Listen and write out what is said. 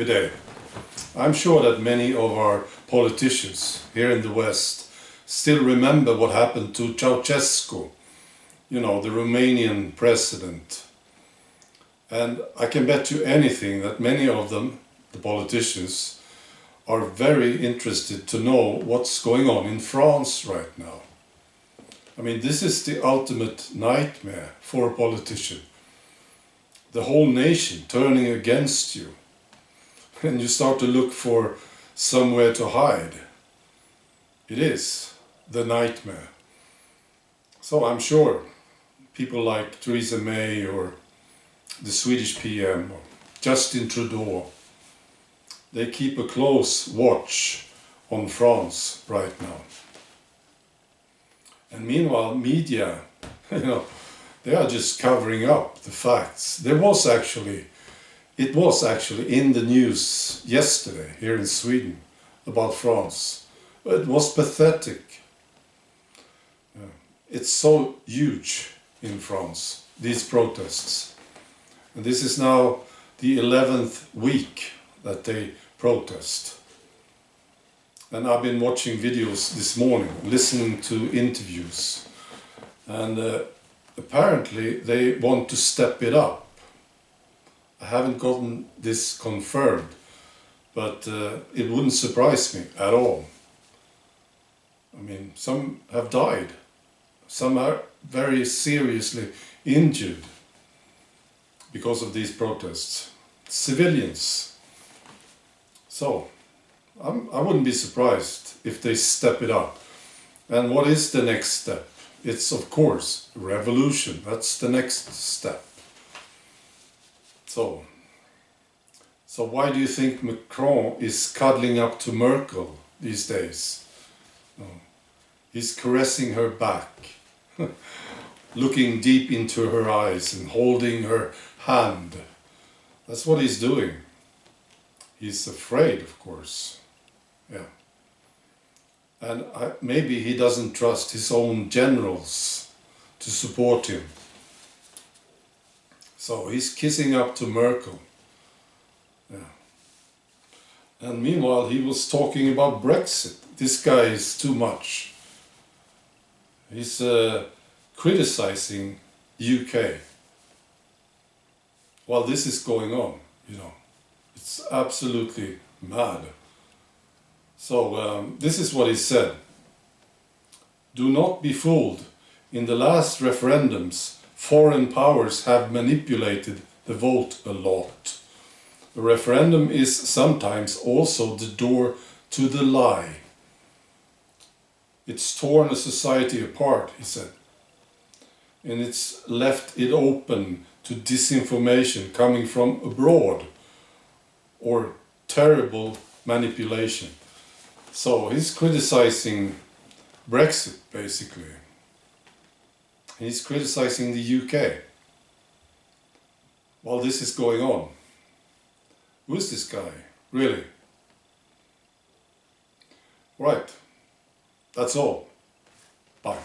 Good day. I'm sure that many of our politicians here in the West still remember what happened to Ceausescu, the Romanian president. And I can bet you anything that many of them, the politicians, are very interested to know what's going on in France right now. I mean, this is the ultimate nightmare for a politician. The whole nation turning against you. And you start to look for somewhere to hide. It is the nightmare. So I'm sure people like Theresa May or the Swedish PM or Justin Trudeau, they keep a close watch on France right now. And meanwhile, media, they are just covering up the facts. It was actually in the news yesterday here in Sweden about France. It was pathetic. It's so huge in France, these protests. And this is now the 11th week that they protest. And I've been watching videos this morning, listening to interviews. And apparently they want to step it up. I haven't gotten this confirmed, but it wouldn't surprise me at all. I mean, some have died. Some are very seriously injured because of these protests. Civilians. So, I wouldn't be surprised if they step it up. And what is the next step? It's, of course, revolution. That's the next step. So why do you think Macron is cuddling up to Merkel these days? He's caressing her back, looking deep into her eyes and holding her hand. That's what he's doing. He's afraid, of course. Yeah. And maybe he doesn't trust his own generals to support him. So he's kissing up to Merkel. Yeah. And meanwhile, he was talking about Brexit. This guy is too much. He's criticizing UK. While this is going on, it's absolutely mad. So this is what he said. Do not be fooled. In the last referendums, foreign powers have manipulated the vote a lot. A referendum is sometimes also the door to the lie. It's torn a society apart, he said. And it's left it open to disinformation coming from abroad or terrible manipulation. So he's criticizing Brexit, basically. He's criticizing the UK. While this is going on. Who is this guy, really? Right. That's all. Bye.